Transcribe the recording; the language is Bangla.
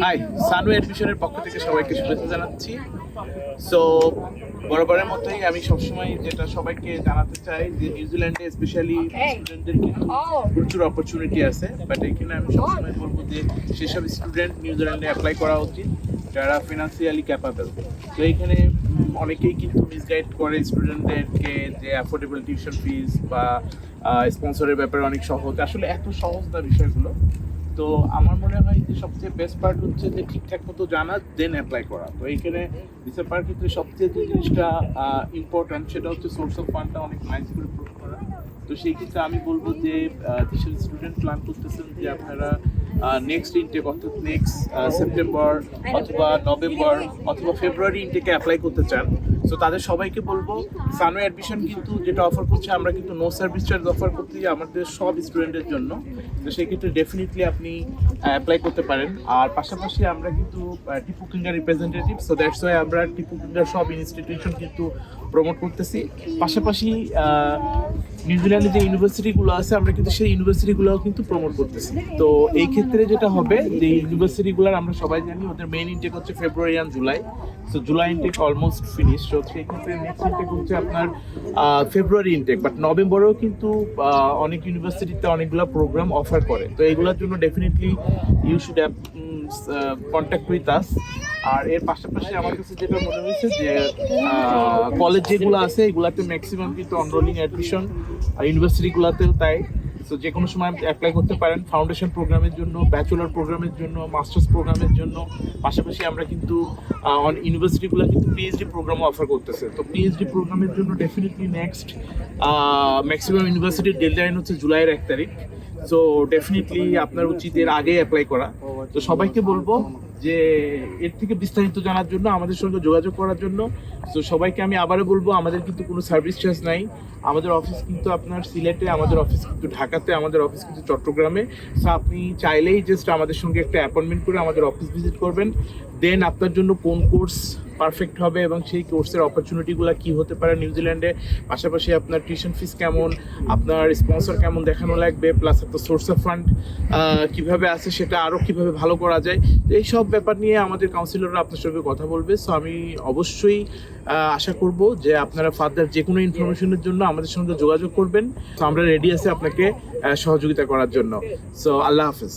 হাই, সানু অ্যাডমিশনের পক্ষ থেকে সবাইকে শুভেচ্ছা জানাচ্ছি। সো বরাবরের মতোই আমি সবসময় যেটা সবাইকে জানাতে চাই যে নিউজিল্যান্ডে স্পেশালি স্টুডেন্টদের কিন্তু প্রচুর অপরচুনিটি আছে, বাট এখানে আমি সবসময় বলবো যে সেসব স্টুডেন্ট নিউজিল্যান্ডে অ্যাপ্লাই করা উচিত যারা ফিনান্সিয়ালি ক্যাপাবল। তো এইখানে অনেকেই কিন্তু মিসগাইড করে স্টুডেন্টদেরকে যে অ্যাফোর্ডেবল টিউশন ফিস বা স্পন্সরের ব্যাপারে অনেক সহজ, আসলে এত সহজ না বিষয়গুলো। তো আমার মনে হয় যে সবচেয়ে বেস্ট পার্ট হচ্ছে যে ঠিকঠাক মতো জানা দেন অ্যাপ্লাই করা। তো এইখানে ভিসা পাওয়ার ক্ষেত্রে সবচেয়ে যে জিনিসটা ইম্পর্ট্যান্ট সেটা হচ্ছে সোর্স অফ ফান্ডটা অনেক নাইস করে প্রুভ করা। তো সেই ক্ষেত্রে আমি বলবো যে যেসব স্টুডেন্ট প্ল্যান করতেছেন যে আপনারা নেক্সট ইনটেক অর্থাৎ নেক্সট সেপ্টেম্বর অথবা নভেম্বর অথবা ফেব্রুয়ারি ইনটেকে অ্যাপ্লাই করতে চান, সো তাদের সবাইকে বলবো সানু অ্যাডমিশন কিন্তু যেটা অফার করছে, আমরা কিন্তু নো সার্ভিস চার্জ অফার করতে আমাদের সব স্টুডেন্টের জন্য। তো সেই ক্ষেত্রে ডেফিনেটলি আপনি অ্যাপ্লাই করতে পারেন। আর পাশাপাশি আমরা কিন্তু টিপু কিংগার রিপ্রেজেন্টেটিভ, সো দ্যাটস ওয়াই আমরা টিপু কিংগার সব ইনস্টিটিউশন কিন্তু প্রমোট করতেছি। পাশাপাশি নিউজিল্যান্ডে যে ইউনিভার্সিটিগুলো আছে আমরা কিন্তু সেই ইউনিভার্সিটিগুলোও কিন্তু প্রমোট করতেছি। তো এই ক্ষেত্রে যেটা হবে যে ইউনিভার্সিটিগুলোর আমরা সবাই জানি ওদের মেইন ইনটেক হচ্ছে ফেব্রুয়ারি আর July. So July intake almost finish, so সেই ক্ষেত্রে নেক্সট ইনটেক হচ্ছে আপনার ফেব্রুয়ারি ইনটেক। বাট নভেম্বরেও কিন্তু অনেক ইউনিভার্সিটিতে অনেকগুলো প্রোগ্রাম অফার করে। তো এইগুলোর জন্য definitely you should have contact with us. আর এর পাশাপাশি আমার কাছে যেটা মনে হয়েছে যে কলেজ যেগুলো আছে এগুলাতে ম্যাক্সিমাম কিন্তু অনরোলিং অ্যাডমিশন, আর ইউনিভার্সিটিগুলোতেও তাই। সো যে কোনো সময় অ্যাপ্লাই করতে পারেন ফাউন্ডেশন প্রোগ্রামের জন্য, ব্যাচেলর প্রোগ্রামের জন্য, মাস্টার্স প্রোগ্রামের জন্য। পাশাপাশি আমরা কিন্তু ইউনিভার্সিটিগুলো কিন্তু পিএইচডি প্রোগ্রামও অফার করতেছে। তো পিএইচডি প্রোগ্রামের জন্য ডেফিনেটলি নেক্সট ম্যাক্সিমাম ইউনিভার্সিটির ডেডলাইন হচ্ছে জুলাইয়ের 1 তারিখ। সো ডেফিনেটলি আপনার উচিত এর আগে অ্যাপ্লাই করা। তো সবাইকে বলবো যে এর থেকে বিস্তারিত জানার জন্য আমাদের সঙ্গে যোগাযোগ করার জন্য। তো সবাইকে আমি আবারও বলবো আমাদের কিন্তু কোনো সার্ভিস চার্জ নাই। আমাদের অফিস কিন্তু আপনার সিলেটে, আমাদের অফিস কিন্তু ঢাকাতে, আমাদের অফিস কিন্তু চট্টগ্রামে। সো আপনি চাইলেই জাস্ট আমাদের সঙ্গে একটা অ্যাপয়েন্টমেন্ট করে আমাদের অফিস ভিজিট করবেন। দেন আপনার জন্য কোন কোর্স পারফেক্ট হবে এবং সেই কোর্সের অপরচুনিটিগুলো কী হতে পারে নিউজিল্যান্ডে, পাশাপাশি আপনার টিউশন ফিস কেমন, আপনার স্পন্সর কেমন দেখানো লাগবে, প্লাস আপনার সোর্স অফ ফান্ড কীভাবে আছে সেটা আরও কীভাবে ভালো করা যায়, তো এই সব ব্যাপার নিয়ে আমাদের কাউন্সিলররা আপনার সঙ্গে কথা বলবে। সো আমি অবশ্যই আশা করব যে আপনারা ফার্দার যে কোনো ইনফরমেশনের জন্য আমাদের সঙ্গে যোগাযোগ করবেন। তো আমরা রেডি আছি আপনাকে সহযোগিতা করার জন্য। সো আল্লাহ হাফেজ।